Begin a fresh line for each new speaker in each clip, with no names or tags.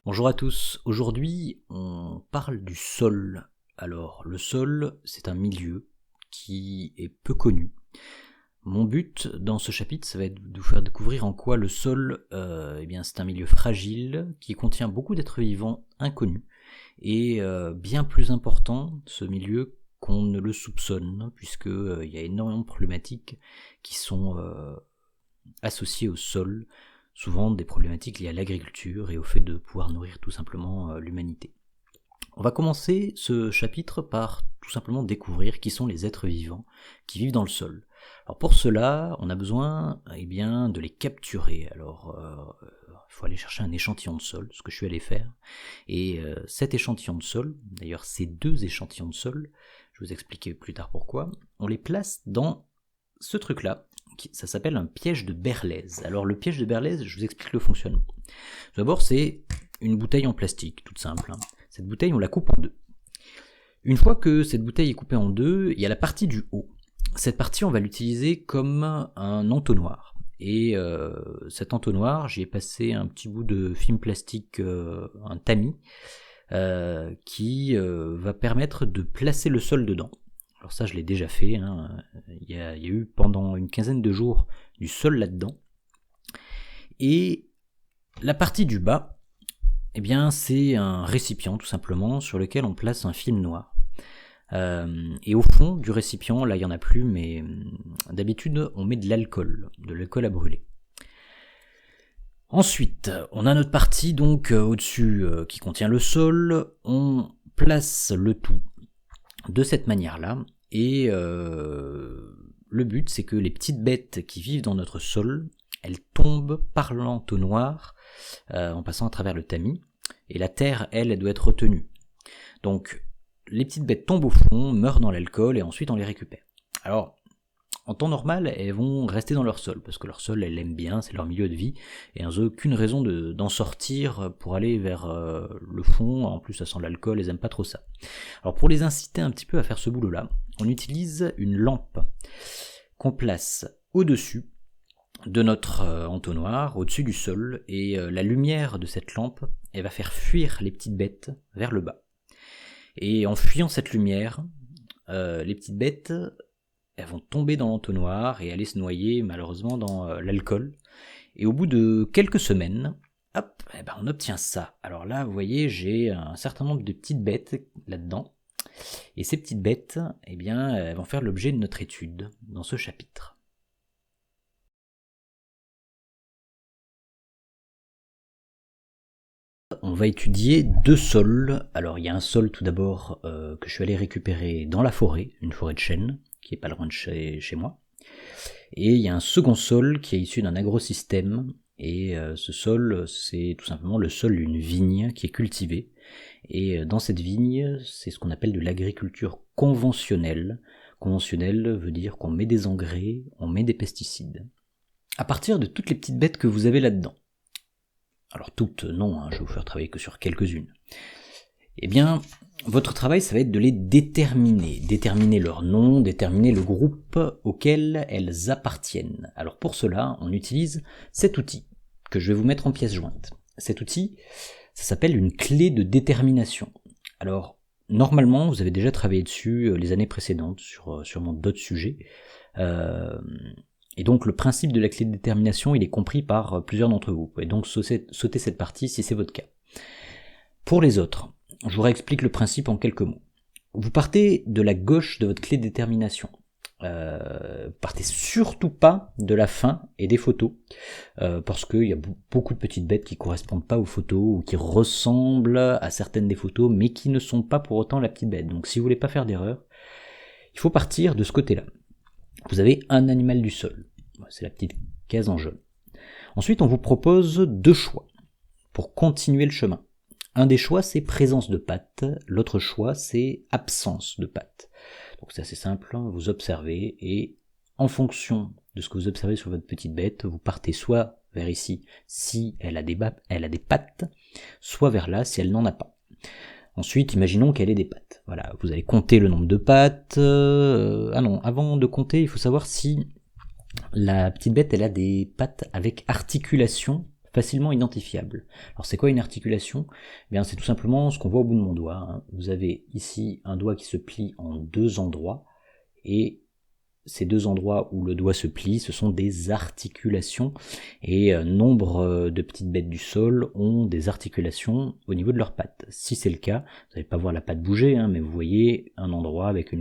Bonjour à tous, aujourd'hui on parle du sol. Alors le sol c'est un milieu qui est peu connu. Mon but dans ce chapitre ça va être de vous faire découvrir en quoi le sol c'est un milieu fragile qui contient beaucoup d'êtres vivants inconnus et bien plus important ce milieu qu'on ne le soupçonne puisque il y a énormément de problématiques qui sont associées au sol, souvent des problématiques liées à l'agriculture et au fait de pouvoir nourrir tout simplement l'humanité. On va commencer ce chapitre par tout simplement découvrir qui sont les êtres vivants qui vivent dans le sol. Alors pour cela, on a besoin de les capturer. Alors il faut aller chercher un échantillon de sol, ce que je suis allé faire. Et cet échantillon de sol, d'ailleurs ces deux échantillons de sol, je vais vous expliquer plus tard pourquoi, on les place dans ce truc-là. Ça s'appelle un piège de Berlez. Alors le piège de Berlez, je vous explique le fonctionnement. D'abord, c'est une bouteille en plastique, toute simple. Cette bouteille, on la coupe en deux. Une fois que cette bouteille est coupée en deux, il y a la partie du haut. Cette partie, on va l'utiliser comme un entonnoir. Et cet entonnoir, j'y ai passé un petit bout de film plastique, un tamis, qui va permettre de placer le sol dedans. Alors ça, je l'ai déjà fait. Il y a eu pendant une quinzaine de jours du sol là-dedans. Et la partie du bas, c'est un récipient tout simplement sur lequel on place un film noir. Et au fond du récipient, là il n'y en a plus, mais d'habitude on met de l'alcool à brûler. Ensuite, on a notre partie donc au-dessus qui contient le sol. On place le tout de cette manière-là, et le but c'est que les petites bêtes qui vivent dans notre sol, elles tombent par l'entonnoir en passant à travers le tamis, et la terre, elle doit être retenue. Donc les petites bêtes tombent au fond, meurent dans l'alcool, et ensuite on les récupère. Alors, en temps normal, elles vont rester dans leur sol, parce que leur sol, elles l'aiment bien, c'est leur milieu de vie, et elles n'ont aucune raison d'en sortir pour aller vers le fond. En plus, ça sent l'alcool, elles n'aiment pas trop ça. Alors pour les inciter un petit peu à faire ce boulot-là, on utilise une lampe qu'on place au-dessus de notre entonnoir, au-dessus du sol, et la lumière de cette lampe, elle va faire fuir les petites bêtes vers le bas. Et en fuyant cette lumière, les petites bêtes, elles vont tomber dans l'entonnoir et aller se noyer malheureusement dans l'alcool. Et au bout de quelques semaines, hop, on obtient ça. Alors là, vous voyez, j'ai un certain nombre de petites bêtes là-dedans. Et ces petites bêtes, elles vont faire l'objet de notre étude dans ce chapitre. On va étudier deux sols. Alors il y a un sol tout d'abord que je suis allé récupérer dans la forêt, une forêt de chênes, qui est pas loin de chez moi. Et il y a un second sol qui est issu d'un agrosystème, et ce sol, c'est tout simplement le sol d'une vigne qui est cultivée. Et dans cette vigne, c'est ce qu'on appelle de l'agriculture conventionnelle. Conventionnelle veut dire qu'on met des engrais, on met des pesticides. À partir de toutes les petites bêtes que vous avez là-dedans. Alors toutes, non, je vais vous faire travailler que sur quelques-unes. Votre travail, ça va être de les déterminer. Déterminer leur nom, déterminer le groupe auquel elles appartiennent. Alors pour cela, on utilise cet outil que je vais vous mettre en pièce jointe. Cet outil, ça s'appelle une clé de détermination. Alors, normalement, vous avez déjà travaillé dessus les années précédentes sur sûrement d'autres sujets. Et donc le principe de la clé de détermination, il est compris par plusieurs d'entre vous. Vous pouvez donc sauter cette partie si c'est votre cas. Pour les autres, je vous réexplique le principe en quelques mots. Vous partez de la gauche de votre clé de détermination. Partez surtout pas de la fin et des photos, parce qu'il y a beaucoup de petites bêtes qui correspondent pas aux photos, ou qui ressemblent à certaines des photos, mais qui ne sont pas pour autant la petite bête. Donc si vous voulez pas faire d'erreur, il faut partir de ce côté-là. Vous avez un animal du sol. C'est la petite case en jaune. Ensuite, on vous propose deux choix pour continuer le chemin. Un des choix, c'est présence de pattes. L'autre choix, c'est absence de pattes. Donc c'est assez simple, vous observez, et en fonction de ce que vous observez sur votre petite bête, vous partez soit vers ici, si elle a des pattes, soit vers là, si elle n'en a pas. Ensuite, imaginons qu'elle ait des pattes. Voilà, vous allez compter le nombre de pattes. Avant de compter, il faut savoir si la petite bête, elle a des pattes avec articulation facilement identifiable. Alors c'est quoi une articulation ? Eh bien c'est tout simplement ce qu'on voit au bout de mon doigt, hein. Vous avez ici un doigt qui se plie en deux endroits, et ces deux endroits où le doigt se plie, ce sont des articulations, et nombre de petites bêtes du sol ont des articulations au niveau de leurs pattes. Si c'est le cas, vous n'allez pas voir la patte bouger, hein, mais vous voyez un endroit avec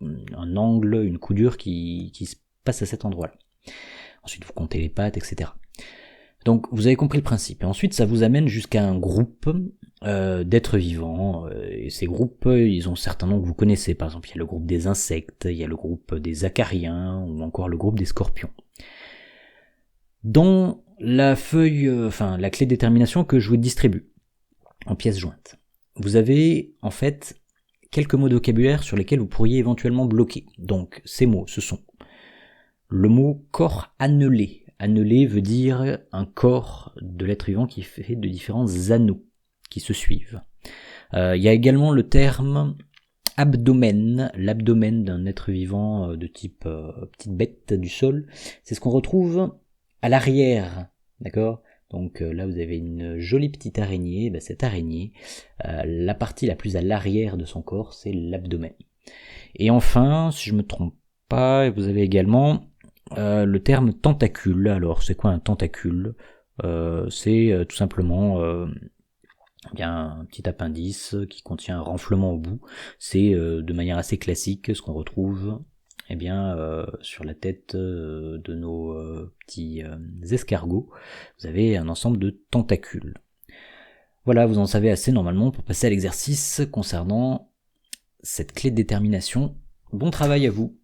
un angle, une coudure qui se passe à cet endroit-là. Ensuite vous comptez les pattes, etc. Donc vous avez compris le principe. Et ensuite ça vous amène jusqu'à un groupe d'êtres vivants. Et ces groupes, ils ont certains noms que vous connaissez. Par exemple, il y a le groupe des insectes, il y a le groupe des acariens, ou encore le groupe des scorpions. Dans la feuille, la clé de détermination que je vous distribue en pièces jointes, vous avez en fait quelques mots de vocabulaire sur lesquels vous pourriez éventuellement bloquer. Donc ces mots, ce sont le mot corps annelé. Annelé veut dire un corps de l'être vivant qui fait de différents anneaux qui se suivent. Il y a également le terme abdomen, l'abdomen d'un être vivant de type petite bête du sol. C'est ce qu'on retrouve à l'arrière, d'accord ? Donc là vous avez une jolie petite araignée. Cette araignée, la partie la plus à l'arrière de son corps, c'est l'abdomen. Et enfin, si je me trompe pas, vous avez également le terme tentacule. Alors c'est quoi un tentacule ? C'est tout simplement un petit appendice qui contient un renflement au bout. C'est de manière assez classique ce qu'on retrouve sur la tête de nos petits escargots. Vous avez un ensemble de tentacules. Voilà, vous en savez assez normalement pour passer à l'exercice concernant cette clé de détermination. Bon travail à vous.